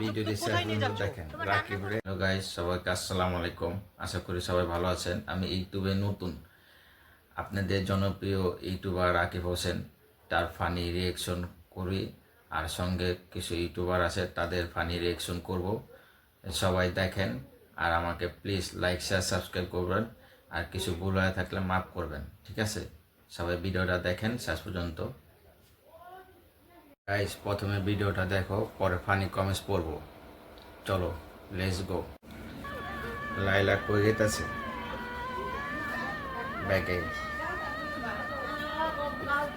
ভিডিওটি শেষ পর্যন্ত দেখেন। রাকিব রে গাইস, সবাইকে আসসালামু আলাইকুম। আশা করি সবাই ভালো আছেন। আমি ইউটিউবে নতুন, আপনাদের জনপ্রিয় ইউটিউবার রাকিব হোসেন, তার ফানি রিয়েকশন করি, আর সঙ্গে কিছু ইউটিউবার আছে তাদের ফানি রিয়েকশন করব। সবাই দেখেন, আর আমাকে প্লিজ লাইক শেয়ার সাবস্ক্রাইব করবেন, আর কিছু ভুল হয়ে থাকলে মাফ করবেন, ঠিক আছে? সবাই ভিডিওটা দেখেন শেষ পর্যন্ত। গাইস, প্রথমে ভিডিওটা দেখো, পরে ফানি কমেন্টস পড়বো। চলো, লেটস গো। লাইলা কই গেতাছে ব্যাগে,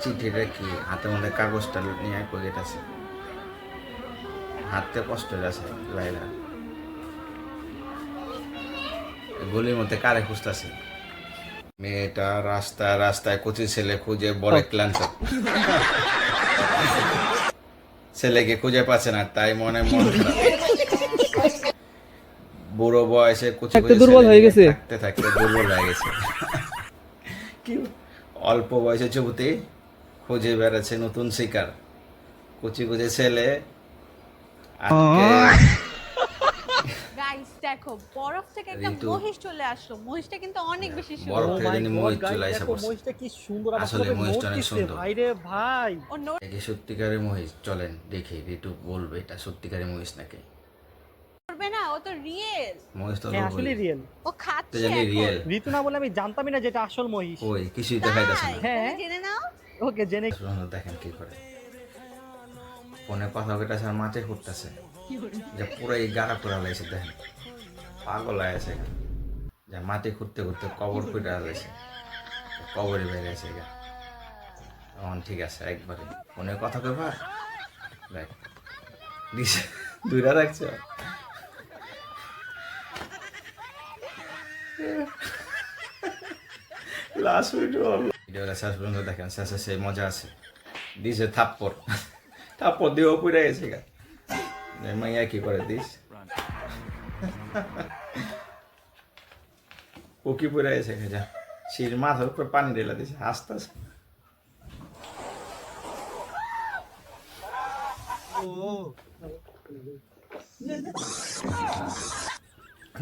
চিঠিটা কি হাতের মধ্যে, কাগজটা নিয়ে কই গেতাছে, হাতে কষ্ট যাচ্ছে লাইলা। গলির মধ্যে কারে খুঁজতেছে? মেয়েটা রাস্তায় রাস্তায় কচি ছেলে খুঁজে বড় ক্লান্ত, ছেলেকে খুঁজে পাচ্ছে না, তাই মনে মন খারাপ। বুড়ো বয়সে কচি দুর্বল হয়ে গেছে, থাকতে থাকতে দুর্বল হয়ে গেছে। কি অল্প বয়সে যুবতী খুঁজে বেড়াচ্ছে নতুন শিকার, কুচি কুচি ছেলে। গাইস দেখো, বরফ থেকে একটা মহিষ চলে আসলো। মহিষটা কিন্তু অনেক বেশি সুন্দর। বরফ থেকে জানি মহিষ চলে আসে পড়ছে। মহিষটা কি সুন্দর, আসলে মহিষটা অনেক সুন্দর। ভাই রে ভাই, কি সত্যিকারের মহিষ? চলেন দেখি, ঋতু বলবে এটা সত্যিকারের মহিষ নাকি। করবে না, ও তো রিয়েল মহিষ তো আসলে রিয়েল। ও খাচ্ছে জানি রিয়েল। ঋতু না বলে আমি জানতামই না যেটা আসল মহিষ। ওই কিছুই দেখাইতাছে না। হ্যাঁ জেনে নাও। ওকে জেনে দেখেন কি করে ফোনে কথা বলতে, আর মাঠে ঘুরতেছে, যে পুরো এই গাড়া পুরা লাগছে। দেখেন পাগল আছে, যে মাটি খুঁড়তে খুঁড়তে কবর খুঁড়ে আছে, কবরে বেড়ে আছে। এখন ঠিক আছে, একবারে ফোনে কথা কইবা, দেখ দিছে দুইটা রাখছে। লাস্ট ভিডিওটা শেষ পর্যন্ত দেখেন, শেষে সেই মজা আছে। দিছে থাপ্পড়, থাপ্পড় দিয়েও পুড়ে গেছে গা। মাইয়া কি করে দিস, ও কি পুড়ে গেছে যা, শির মাথার উপরে পানি ঢেলা দিছে, আস্তে আস্তে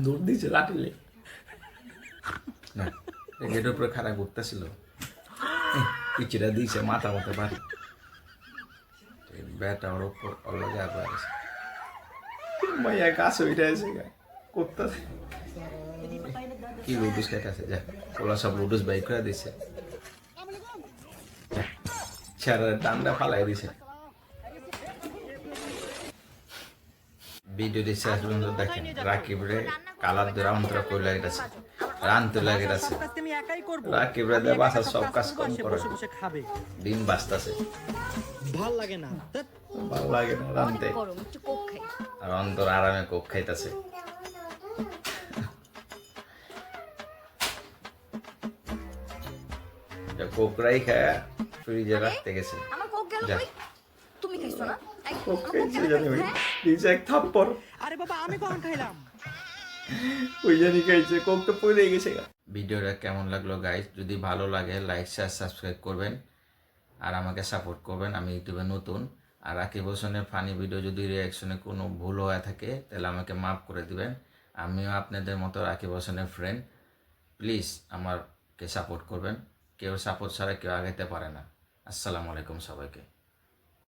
দূর দিছে লাঠিলে না, গেটের উপরে খারাপ ঘুরতেছিল, পিছিটা দিয়েছে মাথা মতো বাড়ি, ব্যাটা ওর উপর অলগে আবার আছে। মাইয়া গাছ ওইটা এসে করতেছে কি লুডুস খাইতেছে, যা ওরা সব লুডুস বাই করে দিছে, চেহারা ডান্ডা ফালাই দিছে। ভিডিওটি শেষ পর্যন্ত দেখেন। রাকিব রে কালার দিয়ে রাউন্ডরা করে লাগিয়েছে, রানতে লাগিয়েছে। রাকিব রে দিয়ে বাসার সব কাজ কম করে, দিন বাঁচতেছে। ভাল লাগে না, ভালো লাগে না রানতে, আর অন্তর আরামে কোক খাইতেছে। কোকরাই খায় ফ্রিজে রাখতে গেছে, যা তুমি খাইছো না? কোক খাইছে জানি ওই দিছে এক থাপ্পড়। আরে বাবা আমি কখন খাইলাম? ওই জানি খাইছে, কোক তো পড়ে গেছে। ভিডিওটা কেমন লাগলো গাইস? যদি ভালো লাগে লাইক শেয়ার সাবস্ক্রাইব করবেন, আর আমাকে সাপোর্ট করবেন। আমি ইউটিউবে নতুন, আর রাকিব হোসেনের ফানি ভিডিও যদি রিয়াকশনে কোনো ভুল হয়ে থাকে তাহলে আমাকে মাফ করে দিবেন। আমিও আপনাদের মতো রাকিব হোসেনের ফ্রেন্ড, প্লিজ আমাকে সাপোর্ট করবেন। কেউ সাপোর্ট ছাড়া কেউ আগাইতে পারে না। আসসালামু আলাইকুম সবাইকে।